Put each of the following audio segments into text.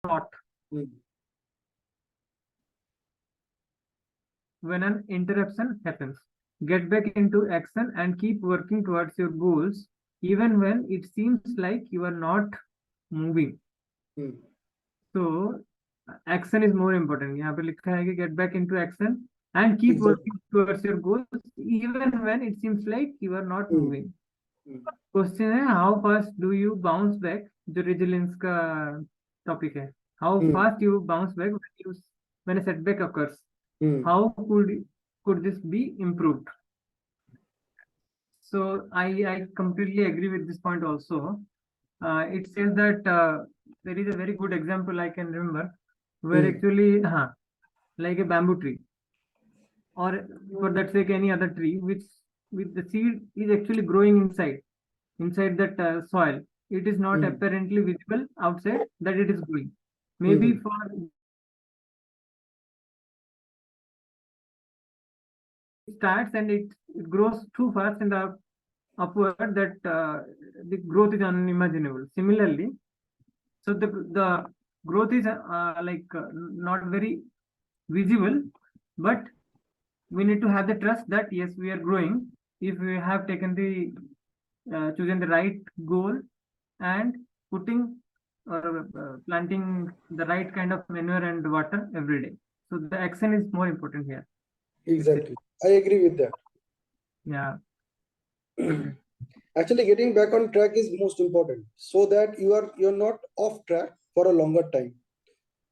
not. When an interruption happens, get back into action and keep working towards your goals, even when it seems like you are not moving. So, action is more important. यहाँ पे लिखा है कि get back into action and keep working towards your goals, even when it seems like you are not moving. Question है, how fast do you bounce back? जो resilience का topic है. How fast you bounce back when a setback occurs? How could this be improved? So I completely agree with this point also. It says that there is a very good example I can remember where actually like a bamboo tree, or for that sake any other tree, which with the seed is actually growing inside that soil. It is not apparently visible outside that it is growing. Maybe for starts and it grows too fast in the upward that the growth is unimaginable. Similarly, so the growth is not very visible, but we need to have the trust that yes, we are growing if we have taken the chosen the right goal and putting or planting the right kind of manure and water every day. So the action is more important here. Exactly, I agree with that. Yeah. Actually, getting back on track is most important, so that you're not off track for a longer time.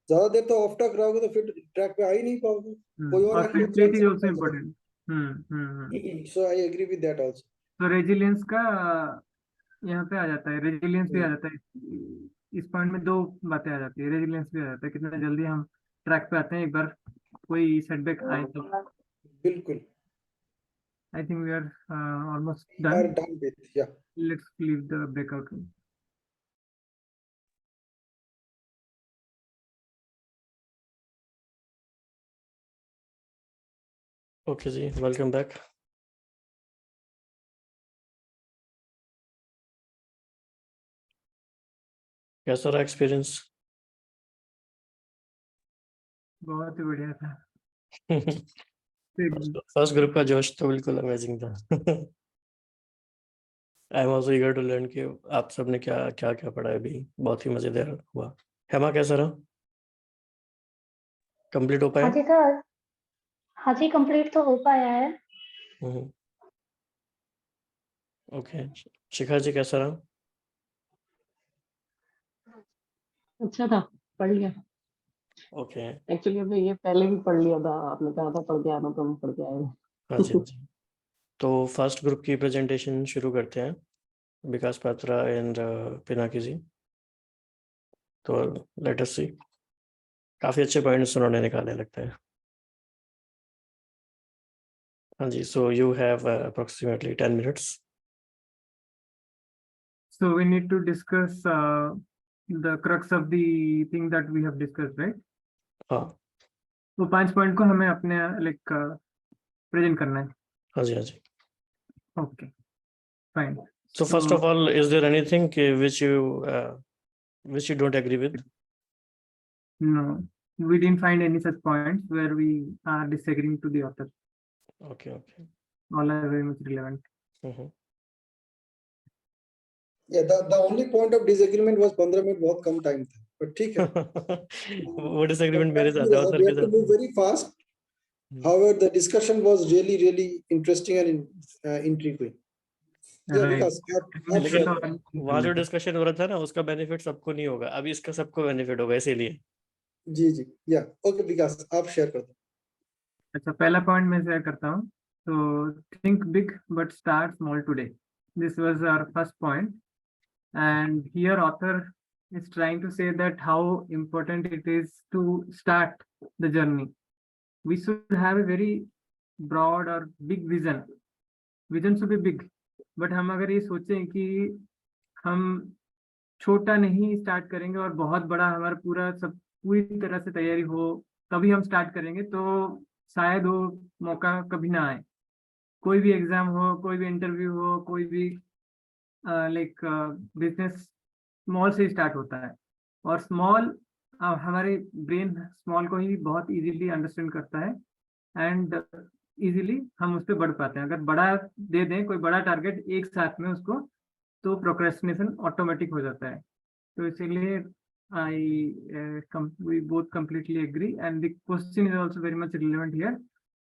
ज़्यादा देर तो of track रहोगे तो फिर track पे आ ही नहीं पाओगे. कोई और और faith is also important. So I agree with that also. तो resilience का यहाँ पे आ जाता है, resilience भी आ जाता है. इस पॉइंट में दो बातें आ जाती है, resilience भी आ जाता है, कितना जल्दी हम ट्रैक पे आते हैं एक बार कोई सेटबैक आए तो. बिल्कुल. I think we are almost done. We are done with, yeah. Let's leave the breakout room. Okay ji, welcome back. कैसा रहा एक्सपीरियंस? बहुत ही बढ़िया था. फर्स्ट ग्रुप का जोश तो बिल्कुल अमेजिंग था. I am also eager to learn कि आप सबने क्या क्या क्या पढ़ा है अभी. बहुत ही मजेदार हुआ. हेमा कैसा रहा? कंप्लीट हो पाया? हाँ जी सर, हाँ जी कंप्लीट तो हो पाया है. ओके. शिखा जी कैसा रहा? अच्छा था, पढ़ लिया. ओके. एक्चुअली अभी ये पहले भी पढ़ लिया था, आपने कहा था पढ़ के आना तो मैं पढ़ के आया. हाँ जी, हाँ जी. तो फर्स्ट ग्रुप की प्रेजेंटेशन शुरू करते हैं. विकास पात्रा एंड पिनाकी जी. तो लेट अस सी. काफी अच्छे पॉइंट्स उन्होंने निकाले लगता है. हाँ जी. So you have approximately 10 minutes. So we need to discuss the crux of the thing that we have discussed, right? हाँ. तो 5 पॉइंट को हमें अपने लाइक प्रेजेंट करना है. हाँ जी, हाँ जी. Okay, fine. So first of all, is there anything which you don't agree with? No, we didn't find any such points where we are disagreeing to the author. Okay, okay. All are very much relevant. Yeah, the only point of disagreement was 15 minute बहुत कम time था, but ठीक है. वो disagreement मेरे साथ है. We have to move very fast. However, the discussion was really interesting and intriguing. वहाँ जो डिस्कशन हो रहा था ना, उसका बेनिफिट सबको नहीं होगा. अभी इसका सबको बेनिफिट होगा, इसीलिए. जी. या ओके विकास, आप शेयर कर दो. अच्छा, पहला पॉइंट मैं शेयर करता हूँ. तो think big but start small today. This was our first point, and here author is trying to say that how important it is to start the journey. We should have a very broad or big vision. Vision should be big. But हम अगर ये सोचें कि हम छोटा नहीं start करेंगे और बहुत बड़ा हमारा पूरी तरह से तैयारी हो तभी हम स्टार्ट करेंगे, तो शायद वो मौका कभी ना आए. कोई भी एग्जाम हो, कोई भी इंटरव्यू हो, कोई भी लाइक बिजनेस स्मॉल से स्टार्ट होता है, और स्मॉल हमारे ब्रेन स्मॉल को ही बहुत इजीली अंडरस्टैंड करता है एंड इजीली हम उस पर बढ़ पाते हैं। अगर बड़ा दे दें, कोई बड़ा टारगेट एक साथ में उसको, तो प्रोक्रेस्टिनेशन ऑटोमेटिक हो जाता है। तो इसीलिए we both completely agree, and the question is also very much relevant here.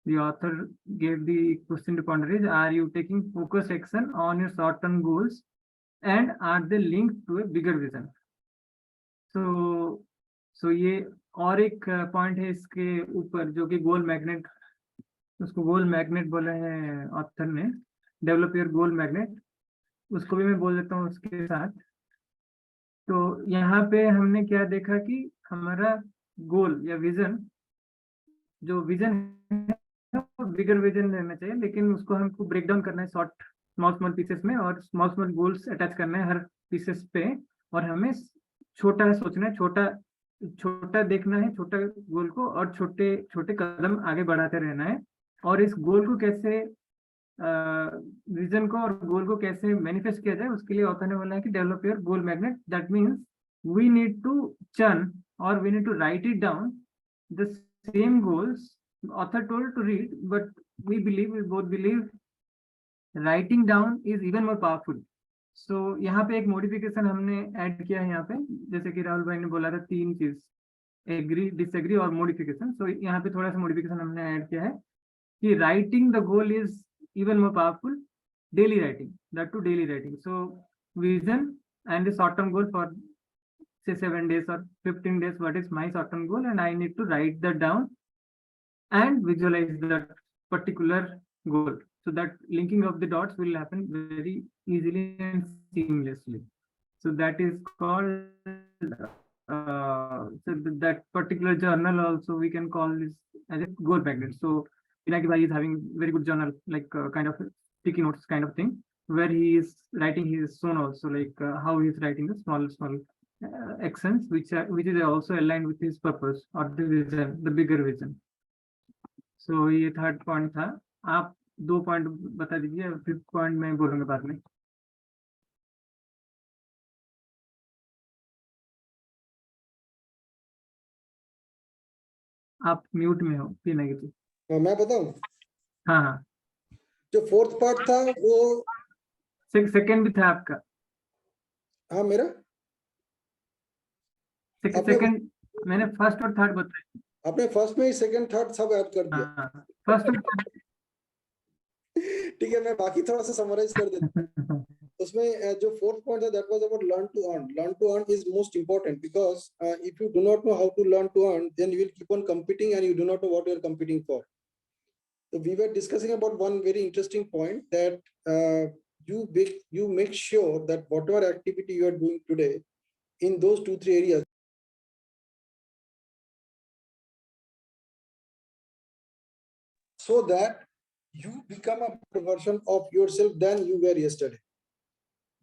The author gave the question to ponder is, are you taking focused action on your short-term goals and are they linked to a bigger vision? So ये और एक point है इसके ऊपर जो कि गोल magnet, उसको गोल magnet बोला है ऑथर ने, डेवलप योर गोल मैग्नेट, उसको भी मैं बोल देता हूँ उसके साथ। तो यहाँ पे हमने क्या देखा कि हमारा गोल या विजन, जो विजन है बिगर विजन रहना चाहिए, लेकिन उसको हमको ब्रेक डाउन करना है शॉर्ट स्मॉल स्मॉल पीसेस में, और स्मॉल स्मॉल गोल्स अटैच करना है हर पीसेस पे, और हमें छोटा सोचना है, छोटा छोटा देखना है छोटा गोल को, और छोटे छोटे कदम आगे बढ़ाते रहना है। और इस गोल को कैसे विजन को और गोल को कैसे मैनिफेस्ट किया जाए, उसके लिए ऑथर ने बोला है कि develop your goal magnet. That means we need to churn और we need to write it down the same goals author told to read, but we both believe writing down is even more powerful. So यहाँ पे एक modification हमने add किया है यहाँ पे, जैसे कि राहुल भाई ने बोला था 3 चीज, एग्री, डिसएग्री और मॉडिफिकेशन। सो यहाँ पे थोड़ा सा मॉडिफिकेशन हमने ऐड किया है कि writing the goal is even more powerful, daily writing, that to daily writing. So vision and the short term goal for say 7 days or 15 days, what is my short term goal, and I need to write that down and visualize that particular goal, so that linking of the dots will happen very easily and seamlessly. So that is called so that particular journal also we can call this as a goal magnet. So Pinaki Bhai is having very good journal, like kind of sticky notes kind of thing, where he is writing his own also, like how he is writing the small actions which is also aligned with his purpose or the vision, the bigger vision. सो ये third point था। आप 2 point बता दीजिए, 5th point मैं बोलूंगा बाद में। आप म्यूट में हो पीने की। मैं बताऊं? हाँ हाँ, जो 4th पार्ट था वो सेकंड भी था आपका। हाँ मेरा सेकंड मैंने फर्स्ट और थर्ड बताया। आपने फर्स्ट में ही 2nd 3rd सब ऐड कर दिया। हाँ, फर्स्ट और ठीक है, मैं बाकी थोड़ा सा समराइज कर देता हूं। उसमें जो 4th पॉइंट था, that was about learn to earn. Learn to earn is most important because if you do not know how to learn to earn, then you will keep on competing and you do not know what you are competing for. So we were discussing about one very interesting point, that you make sure that whatever activity you are doing today in those 2-3 areas, so that you become a better version of yourself than you were yesterday.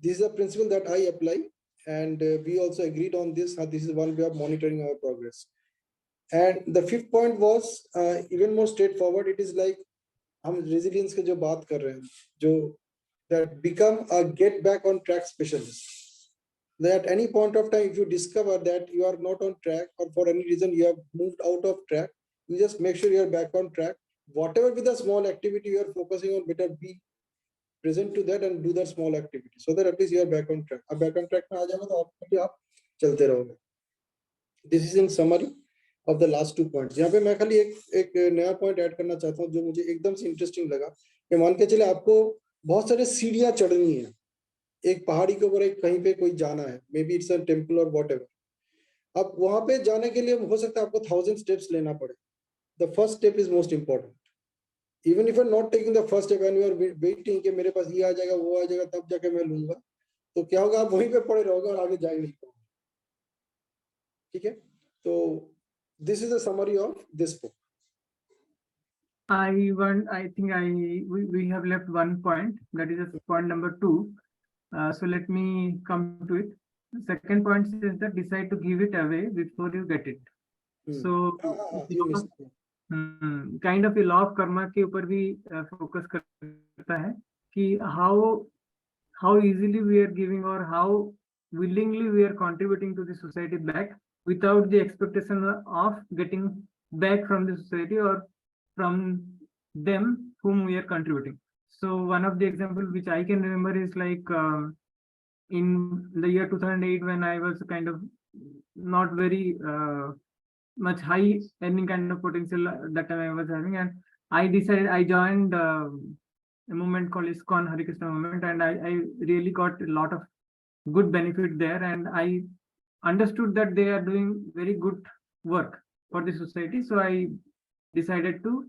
This is a principle that I apply, and we also agreed on this. This is one way of monitoring our progress. And the 5th point was even more straightforward. It is like हम resilience के जो बात कर रहे हैं, जो that become a get back on track specialist. That at any point of time, if you discover that you are not on track, or for any reason you have moved out of track, you just make sure you are back on track. Whatever with a small activity you are focusing on, better be present to that and do that small activity, so that at least you are back on track. अब back on track में आ जाएगा तो automatically आप चलते रहोगे. This is in summary of the last 2 points. यहाँ पे मैं खाली एक नया पॉइंट ऐड करना चाहता हूँ जो मुझे एकदम से इंटरेस्टिंग लगा। कि मान के चले आपको बहुत सारे सीढ़ियां चढ़नी है, एक पहाड़ी के ऊपर एक कहीं पे कोई जाना है, may be it's a temple और व्हाटएवर। अब वहां पे जाने के लिए हो सकता है आपको 1000 स्टेप्स लेना पड़े। The first step is most important. Even if you are not taking the first step and you are waiting कि मेरे पास ये आ जाएगा वो आ जाएगा तब जाके मैं लूंगा, तो क्या होगा, आप वहीं पे पड़े रहोगे और आगे जा ही नहीं पाओगे। ठीक है, तो this is a summary of this book. I think we have left one point, that is point number 2. So let me come to it. The second point is that decide to give it away before you get it. So kind of law of karma के ऊपर भी focus करता है कि how easily we are giving और how willingly we are contributing to the society back without the expectation of getting back from the society or from them whom we are contributing. So one of the example which I can remember is like in the year 2008, when I was kind of not very much high earning kind of potential that time I was having, and I joined a movement called ISKCON Hare Krishna movement, and I really got a lot of good benefit there, and I understood that they are doing very good work for the society. So I decided to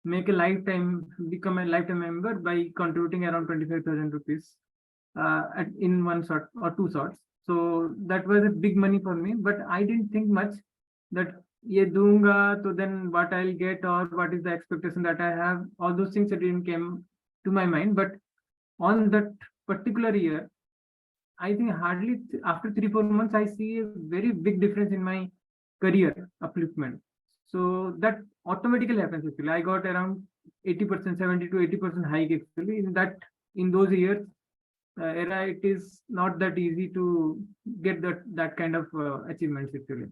become a lifetime member by contributing around 25,000 rupees in one sort or two sorts. So that was a big money for me, but I didn't think much that ye doonga, so then what I'll get or what is the expectation that I have. All those things that didn't came to my mind. But on that particular year, I think hardly after 3-4 months, I see a very big difference in my career upliftment. So that automatically happens actually. I got around 80%, 70 to 80% hike actually in those years. Era, it is not that easy to get that kind of achievements actually.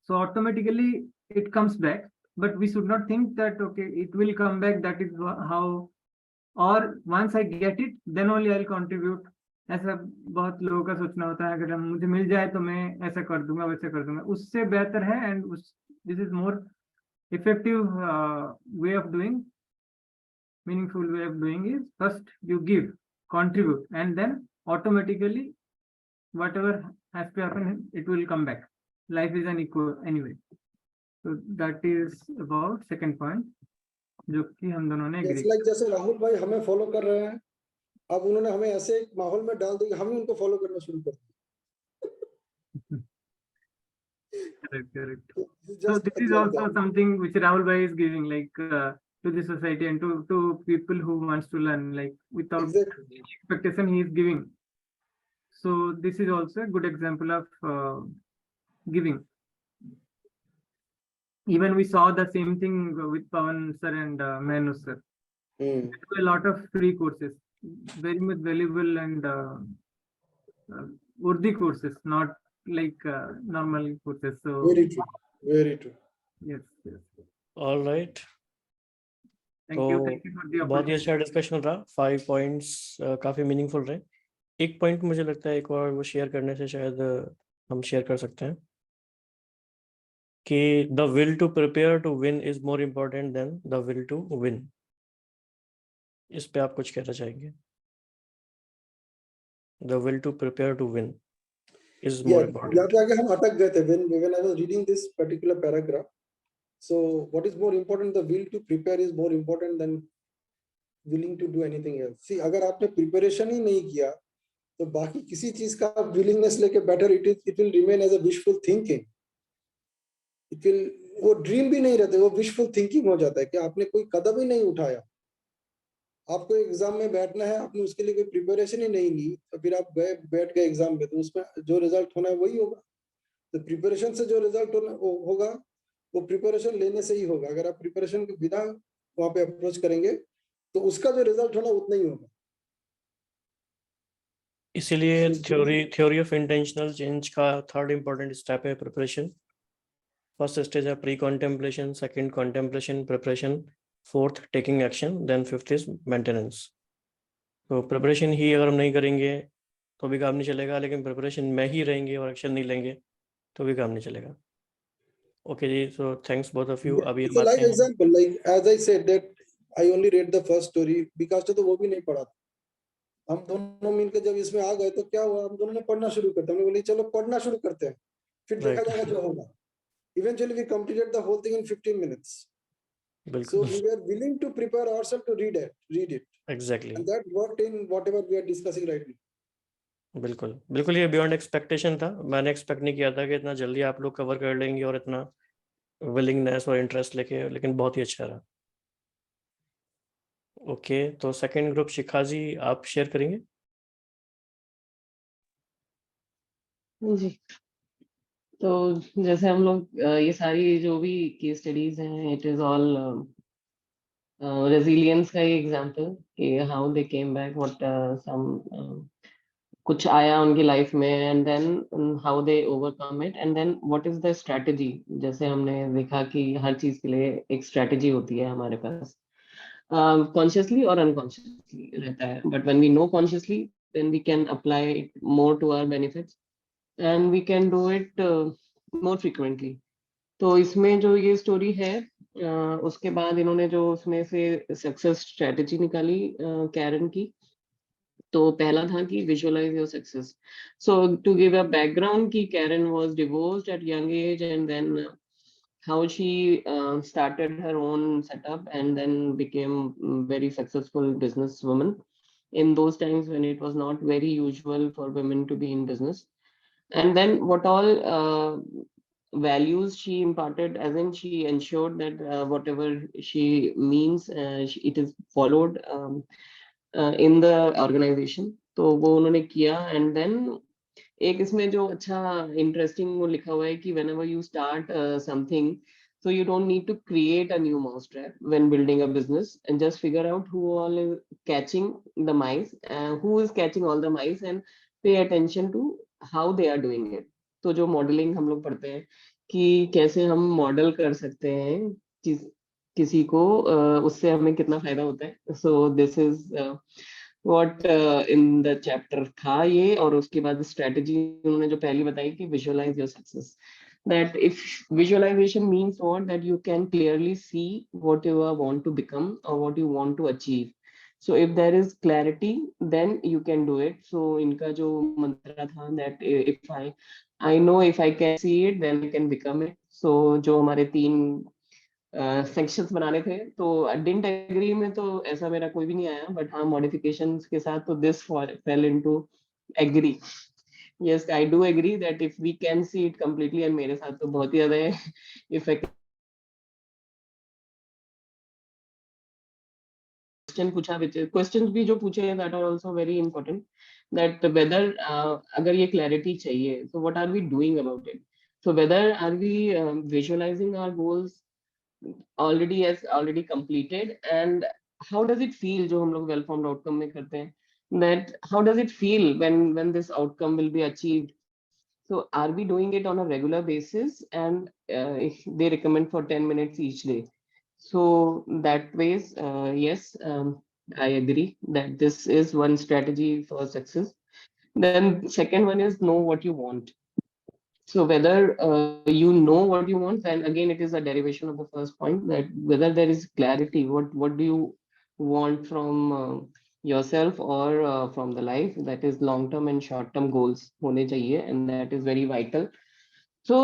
So automatically it comes back, but we should not think that okay, it will come back. That is how, और once I get it, then only I'll contribute. ऐसा बहुत लोगों का सोचना होता है, अगर मुझे मिल जाए तो मैं ऐसा कर दूंगा वैसा कर दूंगा, उससे बेहतर है and this is more effective way of doing, meaningful way of doing is first you give, contribute, and then automatically whatever has to happen, it will come back. Life is an equal anyway. So that is about second point, जो कि हम दोनों ने agree. like जैसे राहुल भाई हमें follow कर रहे हैं, अब उन्होंने हमें ऐसे एक माहौल में डाल दिया, हम ही उनको फॉलो करना शुरू कर दिया. Correct. So this is also something which Rahul bhai is giving, like to the society and to people who wants to learn, like without expectation he is giving. So this is also a good example of giving. Even we saw the same thing with Pawan sir and Manu sir. A lot of free courses, very much valuable and worthy courses, not like normal courses. So very true, very true. Yes. All right. Thank you for the बहुत ही opportunity. अच्छा discussion रहा. 5 points काफी meaningful रहे. एक point मुझे लगता है एक और वो शेयर करने से शायद हम शेयर कर सकते हैं कि the will to prepare to win is more important than the will to win. इस पे आप कुछ कहना चाहेंगे? The will to prepare to win is more important. यहाँ पे आगे हम अटक गए थे when I was reading this particular paragraph. So what is more important? The will to prepare is more important than willing to do anything else. See, अगर आपने preparation ही नहीं किया तो बाकी किसी चीज का willingness लेके better it will remain as a wishful thinking. It will, वो ड्रीम भी नहीं रहते, वो wishful thinking हो जाता है कि आपने कोई कदम ही नहीं उठाया. आपको एग्जाम में बैठना है, आपने उसके लिए कोई प्रिपरेशन ही नहीं ली, तो फिर आप बैठ गए एग्जाम में, तो उसमें जो रिजल्ट होना है वही होगा. तो प्रिपरेशन से जो रिजल्ट होगा वो प्रिपरेशन लेने से ही होगा. अगर आप प्रिपरेशन के बिना वहां पे अप्रोच करेंगे तो उसका जो रिजल्ट होना उतना ही होगा. इसीलिए थ्योरी ऑफ इंटेंशनल चेंज का थर्ड इंपॉर्टेंट स्टेप है प्रिपरेशन. फर्स्ट स्टेज है pre contemplation, second contemplation, preparation, fourth taking action, then fifth is maintenance. तो प्रिपरेशन ही अगर हम नहीं करेंगे तो भी काम नहीं चलेगा, लेकिन प्रिपरेशन में ही रहेंगे और एक्शन नहीं लेंगे तो भी काम नहीं चलेगा. ओके जी, so thanks both of you. अभी हम live example, like as I said that I only read the first story because तो वो भी नहीं पढ़ा था. हम दोनों मिलकर जब इसमें आ गए तो क्या हुआ, हम दोनों ने पढ़ना शुरू कर दिया. हमने बोले चलो पढ़ना शुरू करते हैं, फिर देखा जाएगा जो होगा. Eventually we completed the whole thing in 15 minutes. So we were willing to prepare ourselves to read it. Exactly. And that worked in whatever we are discussing right now. बिल्कुल ये बियॉन्ड एक्सपेक्टेशन था. मैंने expect नहीं किया था कि इतना जल्दी आप लोग कवर कर लेंगे और इतना विलिंगनेस और इंटरेस्ट लेके, लेकिन बहुत ही अच्छा रहा. ओके, तो सेकंड ग्रुप शिखा जी आप शेयर करेंगे? जी, तो जैसे हम लोग ये सारी जो भी केस स्टडीज हैं, इट इज ऑल रेजिलियंस का एग्जांपल कि how they came back, what some कुछ आया उनकी लाइफ में, and then how they overcome it, and then what is the strategy. जैसे हमने देखा कि हर चीज के लिए एक स्ट्रेटजी होती है हमारे पास, कॉन्शियसली और अनकॉन्शियसली रहता है, but when we know consciously then we can apply it more to our benefits, and we can do it more frequently. तो इसमें जो ये स्टोरी है, उसके बाद इन्होंने जो उसमें से सक्सेस स्ट्रेटजी निकाली कैरन की, तो पहला था कि visualise your success. So to give a background, कि Karen was divorced at young age, and then how she started her own setup and then became very successful businesswoman in those times when it was not very usual for women to be in business. And then what all values she imparted, as in she ensured that whatever she means, it is followed in the organization. तो वो उन्होंने किया, and then एक इसमें जो अच्छा interesting वो लिखा हुआ है कि whenever you start something, so you don't need to create a new mousetrap when building a business, and just figure out who all is catching the mice, who is catching all the mice, and pay attention to how they are doing it. तो जो modelling हम लोग पढ़ते हैं कि कैसे हम model कर सकते हैं किसी को, उससे हमें कितना फायदा होता है। So this is what in the chapter था ये। और उसके बाद स्ट्रेटजी उन्होंने जो पहली बताई कि visualise your success, that if visualization means what, that you can clearly see what you want to become or what you want to achieve. So if there is clarity, then you can do it. So इनका जो मंत्र था that if I know if I can see it, then I can become it. So जो हमारे 3 sections बनाने थे, तो didn't agree में तो ऐसा मेरा कोई भी नहीं आया, बट हाँ मॉडिफिकेशंस के साथ तो this fail into agree. Yes, I do agree that if we can see it completely, and मेरे साथ तो बहुत ही ज्यादा है। इफ क्वेश्चन पूछा, क्वेश्चंस भी जो पूछे हैं that are also very important, that whether अगर ये क्लैरिटी चाहिए, so what are we doing about it? So whether are we visualizing our goals already completed, and how does it feel, जो हम लोग well formed outcome में करते हैं, that how does it feel when this outcome will be achieved? So are we doing it on a regular basis? And they recommend for 10 minutes each day. So that ways, yes, I agree that this is one strategy for success. Then second one is know what you want. So whether you know what you want, then again it is a derivation of the first point, that whether there is clarity, what do you want from yourself or from the life, that is long term and short term goals होने चाहिए, and that is very vital. So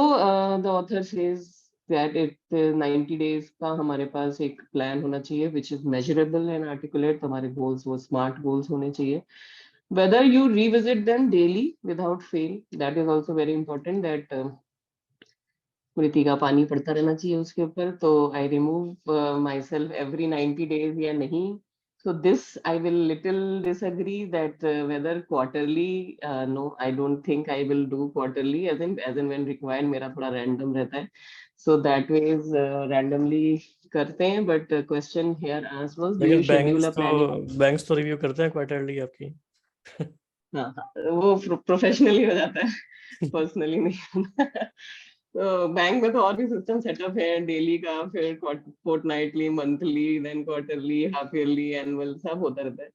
the author says that it 90 days का हमारे पास एक plan होना चाहिए which is measurable and articulate. हमारे goals वो smart goals होने चाहिए. Whether you revisit them daily without fail, that is also very important, that प्रीति का पानी पड़ता रहना चाहिए उसके ऊपर। तो I remove myself every 90 days या नहीं। So this I will little disagree that whether quarterly, no I don't think I will do quarterly, as in when required. मेरा थोड़ा रैंडम रहता है, सो दैट वेज रैंडमली करते हैं। But question here asked was, do you लेकिन schedule a planning? Banks तो review करते हैं क्वार्टरली आपकी। हाँ हाँ, वो प्रोफेशनली हो जाता है, पर्सनली नहीं। तो बैंक में तो और भी सिस्टम सेटअप है, डेली का, फिर fortnightly, monthly, then quarterly, half yearly, annual, सब होता रहता है।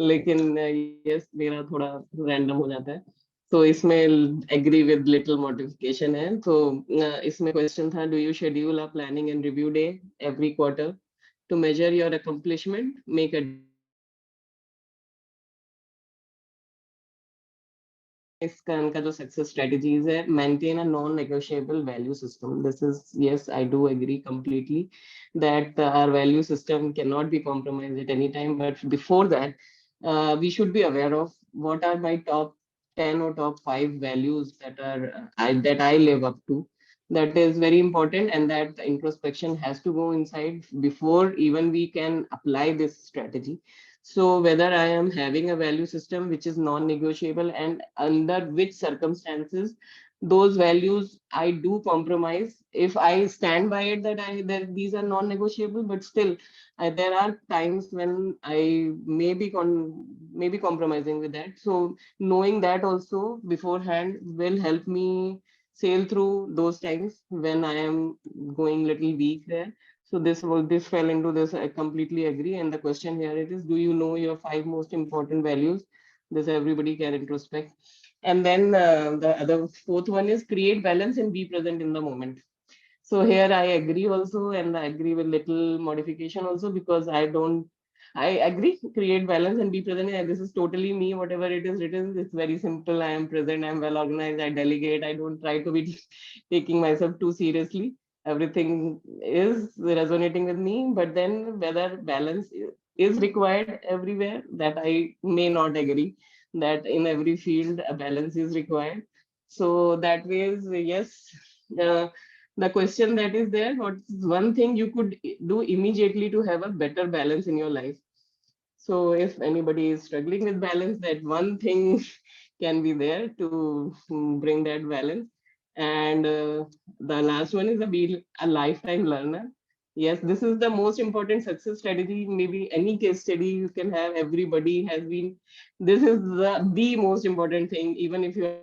लेकिन यस, मेरा थोड़ा रैंडम हो जाता है, तो इसमें एग्री विद लिटिल मॉडिफिकेशन है। तो इसमें क्वेश्चन था, do you schedule a planning and review day every quarter to measure your accomplishment, make a इसका इनका जो सक्सेस स्ट्रेटजीज है, maintain a non negotiable value system. This is, yes, I do agree completely that our value system cannot be compromised at any time, but before that we should be aware of what are my top 10 or top 5 values that are that I live up to. That is very important, and that introspection has to go inside before even we can apply this strategy. So whether I am having a value system which is non-negotiable, and under which circumstances those values I do compromise. If I stand by it that these are non-negotiable, but still there are times when I may be compromising with that. So knowing that also beforehand will help me sail through those times when I am going little weak there. So this fell into this. I completely agree. And the question here it is: do you know your 5 most important values? This everybody can introspect. And then the other fourth one is create balance and be present in the moment. So here I agree also, and I agree with little modification also, because I agree, create balance and be present. And this is totally me, whatever it is written, it's very simple. I am present, I'm well organized, I delegate, I don't try to be taking myself too seriously. Everything is resonating with me, but then whether balance is required everywhere, that I may not agree, that in every field a balance is required. So that way is yes. The question that is there, what's one thing you could do immediately to have a better balance in your life? So if anybody is struggling with balance, that one thing can be there to bring that balance. And the last one is be a lifetime learner. Yes, this is the most important success strategy. Maybe any case study you can have, everybody has been, this is the most important thing. Even if you are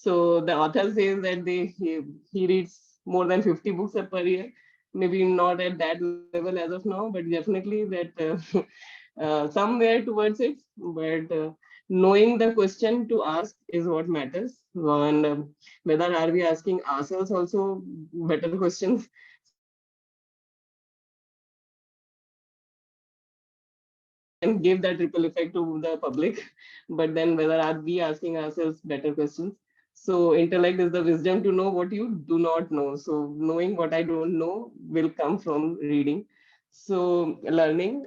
So the author says that he reads more than 50 books per year. Maybe not at that level as of now, but definitely that somewhere towards it. But knowing the question to ask is what matters. And whether are we asking ourselves also better questions? And give that ripple effect to the public, but then whether are we asking ourselves better questions? So intellect is the wisdom to know what you do not know. So knowing what I don't know will come from reading. So learning,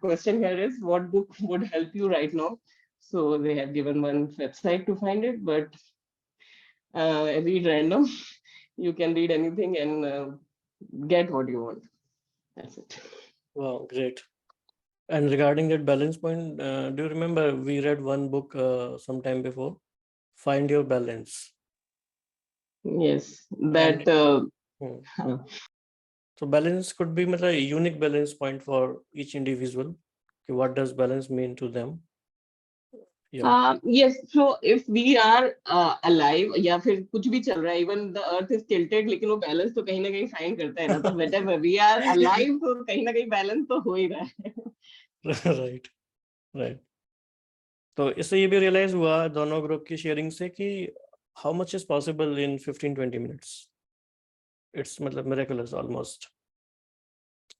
question here is, what book would help you right now? So they have given one website to find it, but read random. You can read anything and get what you want. That's it. Wow, great. And regarding that balance point, do you remember we read one book sometime before, Find Your Balance? Yes, And that so balance could be a unique balance point for each individual. Okay, what does balance mean to them? Yeah. Yes, so if we are alive या फिर कुछ भी चल रहा है, even the earth is tilted, लेकिन वो balance तो कहीं ना कहीं find करता है ना, तो whatever we are alive, तो कहीं ना कहीं balance तो हो ही रहा है. Right right. तो इससे ये भी रियलाइज हुआ दोनों ग्रुप की शेयरिंग से कि how much is possible in 15-20 minutes. It's मतलब miraculous almost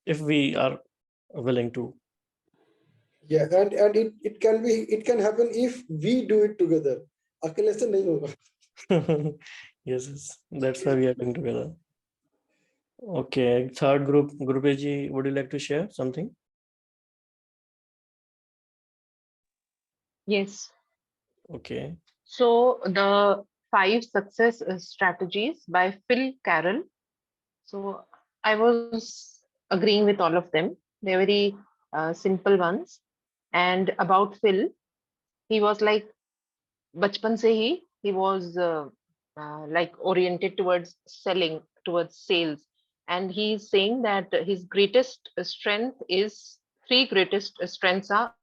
if we are willing to. Yeah, and it can happen if we do it together. अकेले से नहीं होगा. Yes, that's why we are doing together. Okay, third group, Guruji, would you like to share something? Yes. Okay. So the 5 success strategies by Phil Carroll. So I was agreeing with all of them. They're very simple ones. And about Phil, he was like, bachpan se he was like oriented towards selling, towards sales. And he's saying that his greatest strength is, 3 greatest strengths are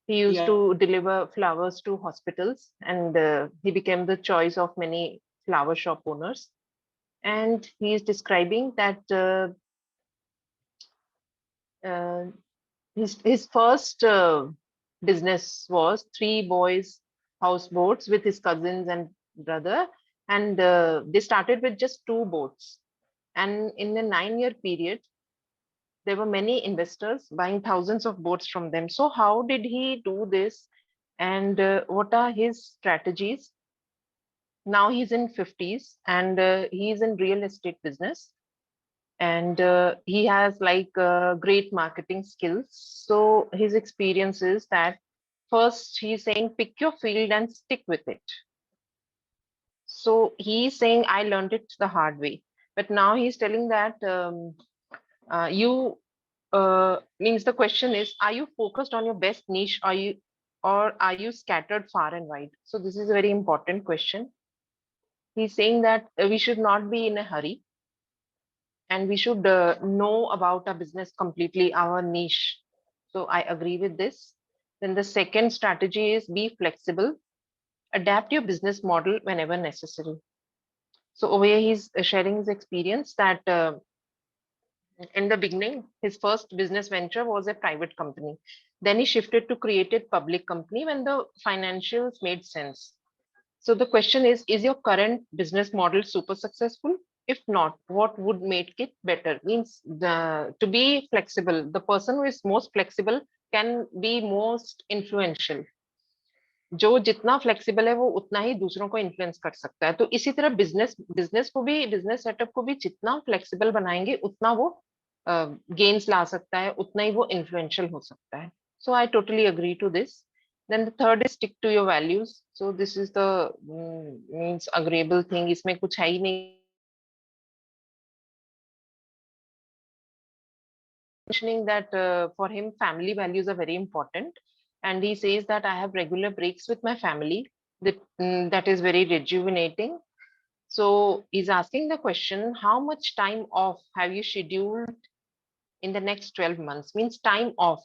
he used Yeah. to deliver flowers to hospitals, and he became the choice of many flower shop owners. And he is describing that uh, his first business was 3 boys houseboats with his cousins and brother, and they started with just 2 boats. And in a 9-year period, there were many investors buying thousands of boats from them. So how did he do this, and what are his strategies? Now he's in 50s, and he's in real estate business, and he has like great marketing skills. So his experience is that, first he's saying, pick your field and stick with it. So he's saying, I learned it the hard way, but now he's telling that Means the question is, are you focused on your best niche, or are you scattered far and wide? So this is a very important question. He's saying that we should not be in a hurry, and we should know about our business completely, our niche. So I agree with this. Then the second strategy is be flexible, adapt your business model whenever necessary. So over here, he's sharing his experience that in the beginning, his first business venture was a private company. Then he shifted to create a public company when the financials made sense. So the question is your current business model super successful? If not, what would make it better? Means to be flexible, the person who is most flexible can be most influential. जो जितना flexible है वो उतना ही दूसरों को influence कर सकता है. तो इसी तरह बिजनेस को भी, बिजनेस सेटअप को भी जितना फ्लेक्सिबल बनाएंगे उतना वो गेन्स ला सकता है, उतना ही वो इन्फ्लुएंशियल हो सकता है. So I totally agree to this. Then the third is stick to your values. So this is the means agreeable thing. इसमें कुछ है ही नहीं. Mentioning that for him family values are very important, and he says that I have regular breaks with my family, that is very rejuvenating. So he's asking the question, how much time off have you scheduled in the next 12 months? Means time off,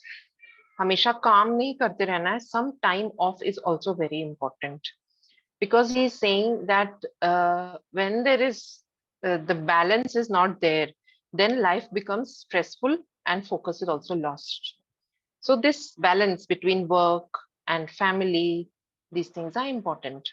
हमेशा काम नहीं करते रहना है. Some time off is also very important, because he is saying that when there is the balance is not there, then life becomes stressful and focus is also lost. So this balance between work and family, these things are important,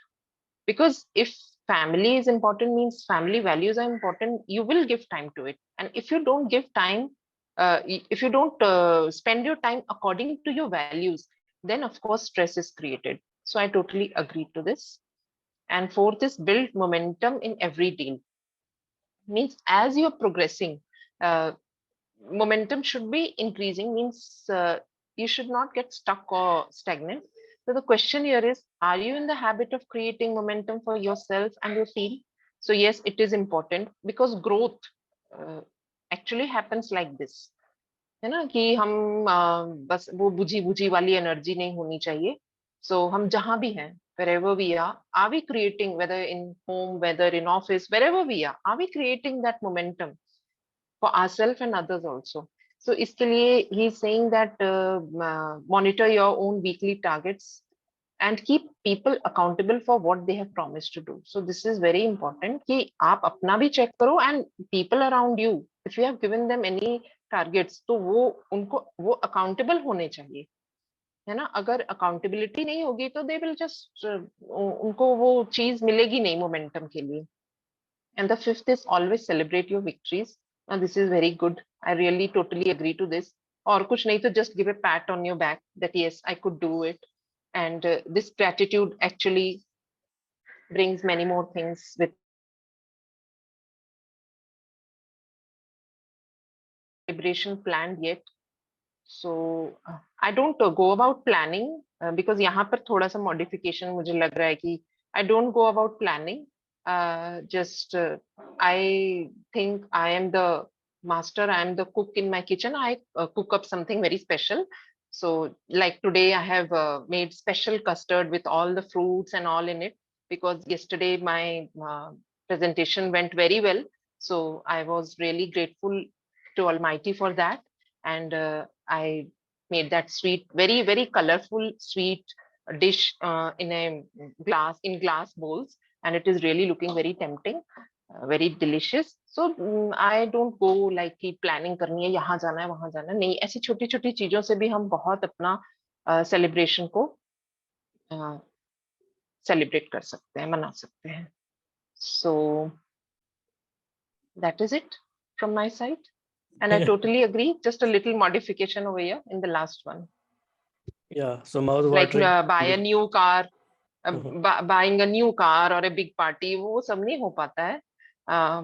because if family is important, means family values are important, you will give time to it. And if you don't give time, if you don't spend your time according to your values, then of course stress is created. So I totally agree to this. And fourth is build momentum in every deal. Means as you're progressing, momentum should be increasing. Means you should not get stuck or stagnant. So the question here is, are you in the habit of creating momentum for yourself and your team? So yes, it is important, because growth actually happens like this. है ना, कि हम बस वो बुझी वाली energy नहीं होनी चाहिए. So हम जहां भी हैं, wherever we are we creating, whether in home, whether in office, wherever we are we creating that momentum for ourselves and others also? So iske liye he is saying that monitor your own weekly targets and keep people accountable for what they have promised to do. So this is very important कि आप अपना भी check करो and people around you, if you have given them any targets, तो वो उनको वो accountable होने चाहिए, है ना. अगर accountability नहीं होगी तो they will just उनको वो चीज मिलेगी नहीं momentum के लिए. And the fifth is always celebrate your victories. And this is very good. I really totally agree to this. और कुछ नहीं तो just give a pat on your back that yes, I could do it. And this gratitude actually brings many more things with celebration planned yet. So I don't go about planning because यहाँ पर थोड़ा सा modification मुझे लग रहा है कि I don't go about planning. Just I think I am the master, I am the cook in my kitchen. I cook up something very special. So like today I have made special custard with all the fruits and all in it, because yesterday my presentation went very well. So I was really grateful to Almighty for that. And I made that sweet, very, very colorful sweet dish in glass bowls. And it is really looking very tempting, very delicious. So I don't go like कि planning करनी है, यहाँ जाना है वहाँ जाना है, नहीं. ऐसी छोटी छोटी चीजों से भी हम बहुत अपना celebration को celebrate कर सकते हैं, मना सकते हैं. So that is it from my side. And I totally agree. Just a little modification over here in the last one. Yeah, so mouth Like watering. buy a new car, buying a new car or a big party, वो सब नहीं हो पाता है.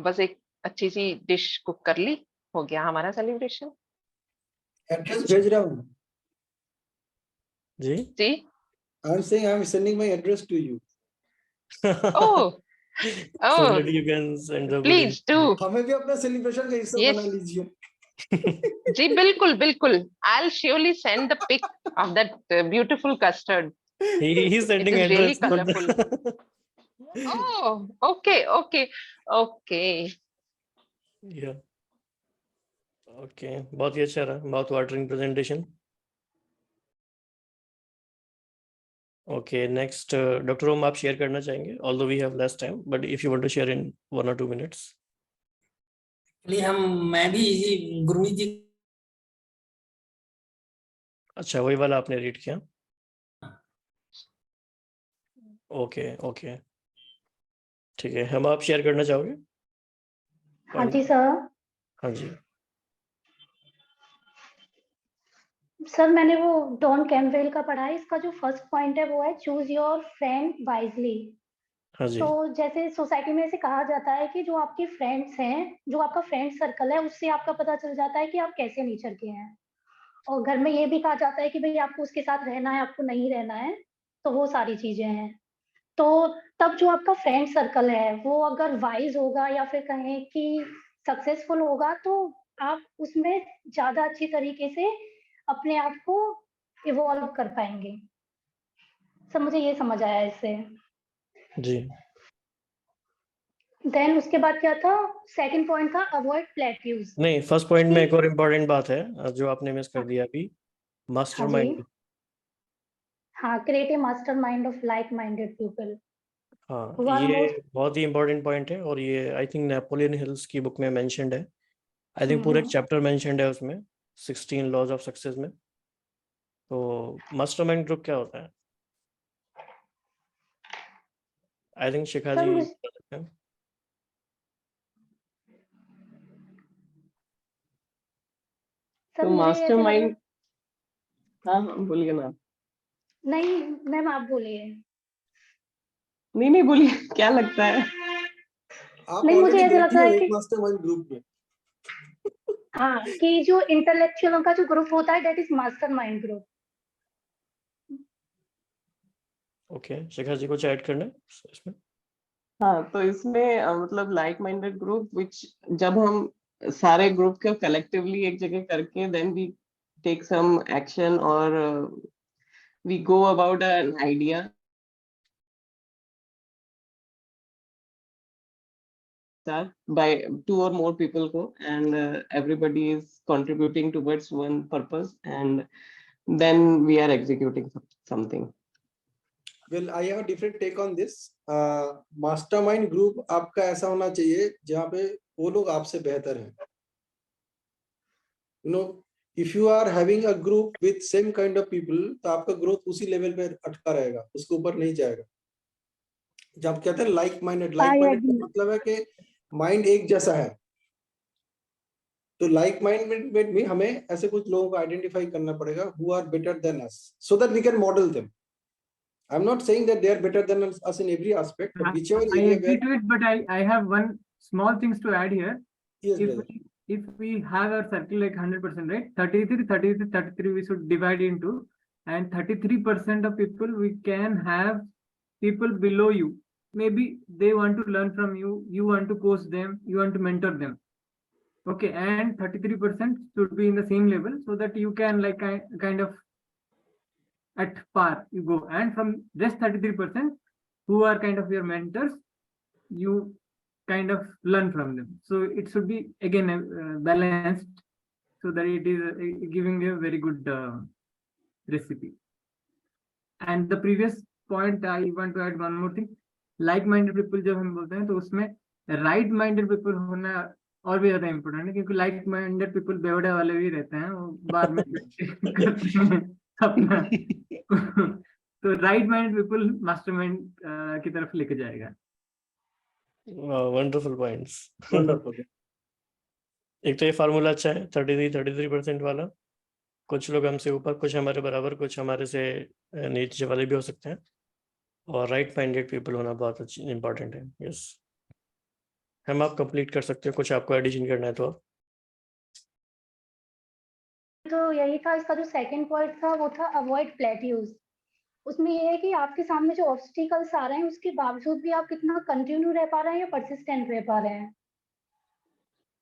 बस एक अच्छी सी dish cook कर ली, हो गया हमारा सेलिब्रेशन. एड्रेस भेज रहा हूँ. जी. जी. I'm saying I'm sending my address to you. Oh, So that you can send the please do. हमें भी अपना सेलिब्रेशन का हिस्सा Yes. बना लीजिए. जी बिल्कुल बिल्कुल, I'll surely send the pic of that beautiful custard. He's It sending is really address, but colorful. Oh, okay, okay, okay. yeah, okay, बहुत ही अच्छा रहा, बहुत watering presentation. Okay, next, Dr. Om, आप शेयर करना चाहेंगे? Although we have less time, but if you want to share in 1 or 2 minutes. मैं भी इसी गुरमीत जी. अच्छा, वही वाला आपने रीड किया? ओके ओके, ठीक है. हम आप शेयर करना चाहोगे? हाँ जी सर. हाँ जी. सर मैंने वो डॉन कैम्पबेल का पढ़ा है. इसका जो फर्स्ट पॉइंट है वो है चूज योर फ्रेंड वाइजली. हाँ जी. तो जैसे सोसाइटी में ऐसे कहा जाता है कि जो आपके फ्रेंड्स हैं, जो आपका फ्रेंड सर्कल है, उससे आपका पता चल जाता है कि आप कैसे नेचर के हैं. और घर में ये भी कहा जाता है कि भाई आपको उसके साथ रहना है, आपको नहीं रहना है. तो वो सारी चीजें हैं. तो तब जो आपका फ्रेंड सर्कल है वो अगर वाइज होगा या फिर कहें कि सक्सेसफुल होगा, तो आप उसमें ज्यादा अच्छी तरीके से अपने आप को इवॉल्व कर पाएंगे. सब मुझे ये समझ आया इससे. जी. देन उसके बाद क्या था, सेकंड पॉइंट था अवॉइड प्लेट्यूज. नहीं, फर्स्ट पॉइंट में एक और इम्पोर्टेंट बात है जो आपने मिस कर दिया अभी, हाँ मास्टरमाइंड. जी. हाँ, create a mastermind of like minded people. हाँ, वन ये मोर. बहुत ही इम्पोर्टेंट पॉइंट है, और ये आई थिंक नेपोलियन हिल्स की बुक में मेंशन्ड है. आई थिंक पूरा एक चैप्टर मेंशन्ड है उसमें, 16 लॉज ऑफ सक्सेस में. तो मास्टरमाइंड ग्रुप क्या होता है? आई थिंक शिखा सर जी मुझे बता सकते हैं. सर तो मुझे ऐसे लग रहा मास्टरमाइंड, है. हाँ हाँ बोलिए ना. नहीं मैम, आप बोलिए. नहीं बोलिए, क्या लगता है? आप नहीं, मुझे ऑलरेडी ऐसा बैठी लगता हो है एक कि मास्टरमाइंड ग्रुप में. हाँ, कि जो इंटेलेक्चुअलों का जो ग्रुप होता है that is mastermind group. Okay, Shikha ji कुछ ऐड करना है इसमें? हाँ, तो इसमें मतलब लाइक माइंडेड ग्रुप विच, जब हम सारे ग्रुप को कलेक्टिवली एक जगह करके then we take some action और we go about an idea by 2 or more people go, and everybody is contributing towards one purpose, and then we are executing something. Well, I have a different take on this. Mastermind group आपका ऐसा होना चाहिए जहाँ पे वो लोग आपसे बेहतर हैं. You know, if you are having a group with same kind of people, तो आपका ग्रोथ उसी लेवल पे अटका रहेगा, उसके ऊपर नहीं जाएगा. जब कहते हैं लाइक माइंडेड का मतलब है कि माइंड एक जैसा है. तो लाइक माइंडेड में हमें ऐसे कुछ लोगों को आइडेंटिफाई करना पड़ेगा who are better than us, so that we can model them. I'm not saying that they are better than us in every aspect, but whichever I area agree to it, but I have one small things to add here. yes, If brother. if we have our circle like 100%, right? 33 we should divide into, and 33% of people we can have people below you. Maybe they want to learn from you, you want to coach them, you want to mentor them. Okay, and 33% should be in the same level so that you can like kind of at par you go, and from rest 33% who are kind of your mentors, you kind of learn from them. So it should be again balanced so that it is giving a very good recipe. And the previous point I want to add one more thing. Like minded people जब हम बोलते हैं तो उसमें right minded people होना और भी ज्यादा इम्पोर्टेंट है, क्योंकि लाइक माइंडेड पीपल बेवड़े वाले भी रहते हैं, वो बाद में करते हैं अपना. तो राइट माइंड पीपल मास्टरमाइंड की तरफ लेके जाएगा. Wonderful points. Wonderful. एक तो ये फार्मूला अच्छा है, 33% वाला. कुछ लोग हमसे ऊपर, कुछ हमारे बराबर, कुछ हमारे से नीचे वाले भी हो सकते हैं, और राइट माइंडेड पीपल होना बहुत अच्छी इंपॉर्टेंट है. यस, हम आप कंप्लीट कर सकते हो, कुछ आपको एडिशन करना है तो आप. तो यही था. इसका जो सेकंड पॉइंट था वो था अवॉइड प्लेट्यूज. उसमें ये है कि आपके सामने जो ऑब्स्टिकल्स आ रहे हैं उसके बावजूद भी आप कितना कंटिन्यू रह पा रहे हैं या परसिस्टेंट रह पा रहे हैं.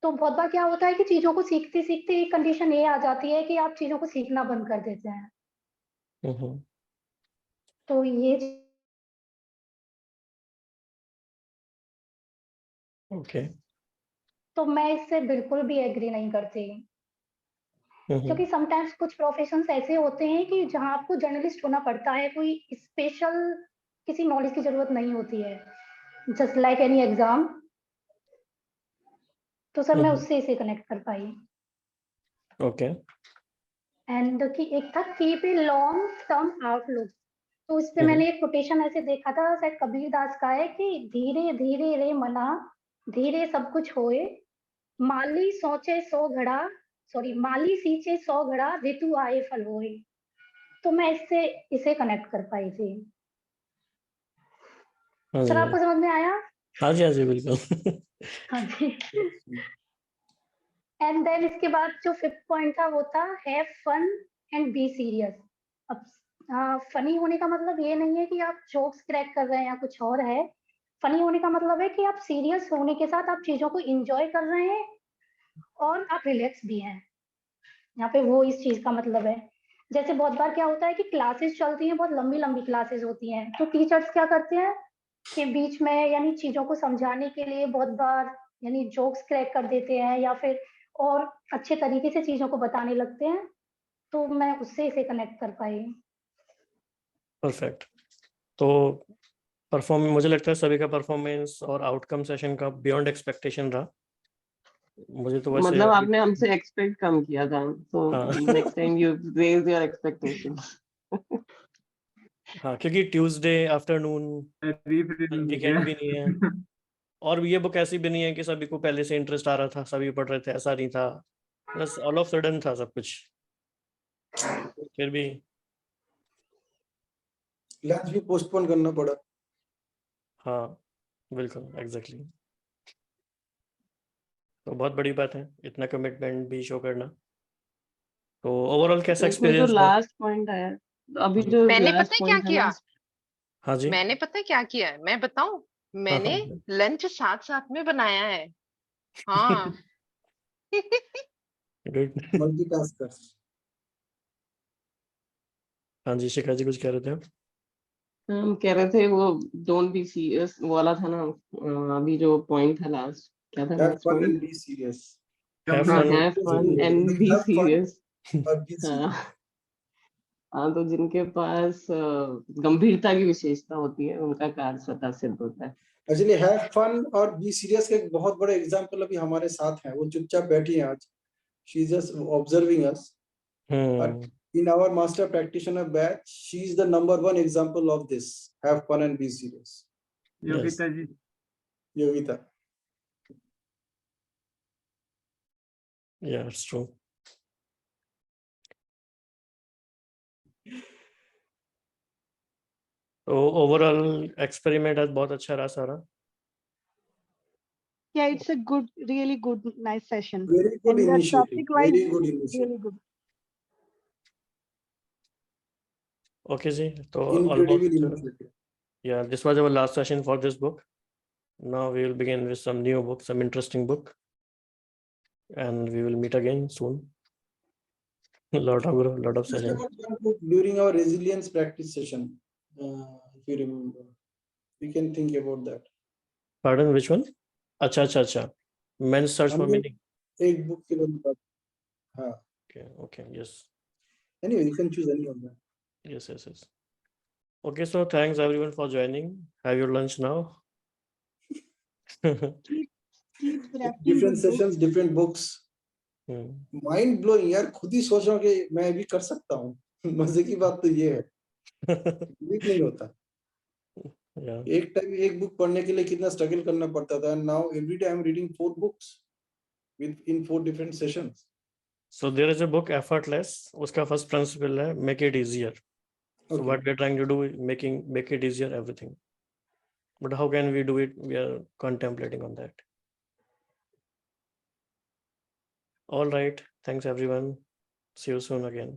तो बहुत बार क्या होता है कि चीजों को सीखते सीखते एक कंडीशन ये आ जाती है कि आप चीजों को सीखना बंद कर देते हैं। हम्म, तो ये ओके। तो मैं इससे बिल्कुल भी एग्री नहीं करती, क्योंकि समटाइम्स कुछ प्रोफेशंस ऐसे होते हैं कि जहां आपको जर्नलिस्ट होना पड़ता है, कोई स्पेशल किसी नॉलेज की जरूरत नहीं होती है, जस्ट लाइक एनी एग्जाम। तो सर मैं उससे इसे कनेक्ट कर पाई। ओके। एंड कि एक था keep a long term outlook, तो इस पे मैंने एक कोटेशन ऐसे देखा था, शायद कबीर दास का है कि धीरे धीरे रे मना, धीरे सब कुछ होए, माली सोचे सो घड़ा, सॉरी माली सींचे 100 घड़ा, ऋतु आए फल होए। तो मैं इससे इसे कनेक्ट कर पाई थी। हाँ सर जी, आपको समझ में आया? हाँ जी, हाँ जी, बिल्कुल। हाँ जी। एंड देन इसके बाद जो 5th पॉइंट था वो था have fun and be serious. अब फनी होने का मतलब ये नहीं है कि आप जोक्स क्रैक कर रहे हैं या कुछ और है। फनी होने का मतलब है कि आप सीरियस होने के साथ आप चीजों को इंजॉय कर रहे हैं और आप रिलैक्स भी हैं। यहाँ पे वो इस चीज का मतलब है। जैसे बहुत बार क्या होता है कि क्लासेस चलती हैं, बहुत लंबी लंबी क्लासेस होती हैं, तो टीचर्स क्या करते हैं कि बीच में यानी चीजों को समझाने के लिए बहुत बार यानी जोक्स क्रैक कर देते हैं या फिर और अच्छे तरीके से चीजों को बताने लगते हैं। तो मैं उससे इसे कनेक्ट कर पाई। परफेक्ट। तो परफॉर्म मुझे लगता है सभी का परफॉर्मेंस और आउटकम सेशन का बियॉन्ड एक्सपेक्टेशन रहा। मुझे तो वैसे मतलब आपने हमसे एक्सपेक्ट कम किया था, तो हाँ। Next time you raise your expectation. हाँ, क्योंकि ट्यूसडे आफ्टरनून रीप्रिंटिंग हो वीकेंड भी नहीं है, गया। और ये बुक ऐसी भी नहीं है कि सभी को पहले से इंटरेस्ट आ रहा था, सभी पढ़ रहे थे, ऐसा नहीं था। बस ऑल ऑफ सडन था सब कुछ। फिर भी लंच भी पोस्टपोन करना पड़ा। हाँ, बिल्कुल एग्जैक्टली। तो बहुत बड़ी बात है इतना कमिटमेंट भी शो करना। तो ओवरऑल कैसा तो इसमें जो एक्सपीरियंस रहा? लास्ट पॉइंट आया, तो अभी जी। जो मैंने लास्ट पता है क्या पॉइंट था किया? ना, हाँ जी। मैंने पता है क्या किया है, मैं बताऊं? हाँ हाँ। मैंने लंच साथ साथ में बनाया है। हाँ। गुड। मल्टीटास्कर। हाँ जी, शिखा जी कुछ कह रहे थे आप? हम कह रहे थे वो डोंट बी सीरियस वाला था ना, अभी जो पॉइंट था लास्ट, क्या था have last fun point? And be serious. Have हाँ, fun. Have fun and be have fun serious. और बी हाँ सीरियस। हाँ, तो जिनके पास गंभीरता की विशेषता होती है उनका कार्य स्वतः सिद्ध होता है। एक्चुअली हैव फन और बी सीरियस का एक बहुत बड़ा एग्जांपल अभी हमारे साथ है। वो चुपचाप बैठी है आज। She is just observing us, but in our master practitioner batch, she is the #1 example of this. Have fun and be serious. Yogita ji. Yogita. Yeah, it's true. तो ओवरऑल एक्सपेरिमेंट आज बहुत अच्छा रहा सारा। Yeah, it's a good, really good, nice session. Very good And the initiative. topic wise, Very good initiative. really good. Okay जी, तो Incredible almost initiative. yeah, this was our last session for this book. Now we will begin with some new book, some interesting book, and we will meet again soon. lot of Just session. about one book during our resilience practice session, if you remember, we can think about that. Pardon, which one? अच्छा, Men's Search for हमने Meaning. एक book के बारे में बात- हाँ. Okay, yes. Anyway, you can choose any of them. Yes. Okay, so thanks everyone for joining. Have your lunch now. Keep drafting Different good books. sessions, different books. Mind blowing यार, खुद ही सोच रहा हूँ कि मैं भी कर सकता हूँ। मजे की बात तो ये है, बिलीव नहीं होता। Yeah. एक टाइम एक बुक पढ़ने के लिए कितना स्ट्रगल करना पड़ता था। Now every day I am reading 4 books with in 4 different sessions. So there is a book Effortless. उसका first principle है make it easier. So Okay. what we are trying to do is make it easier everything. But how can we do it? We are contemplating on that. All right. Thanks everyone. See you soon again.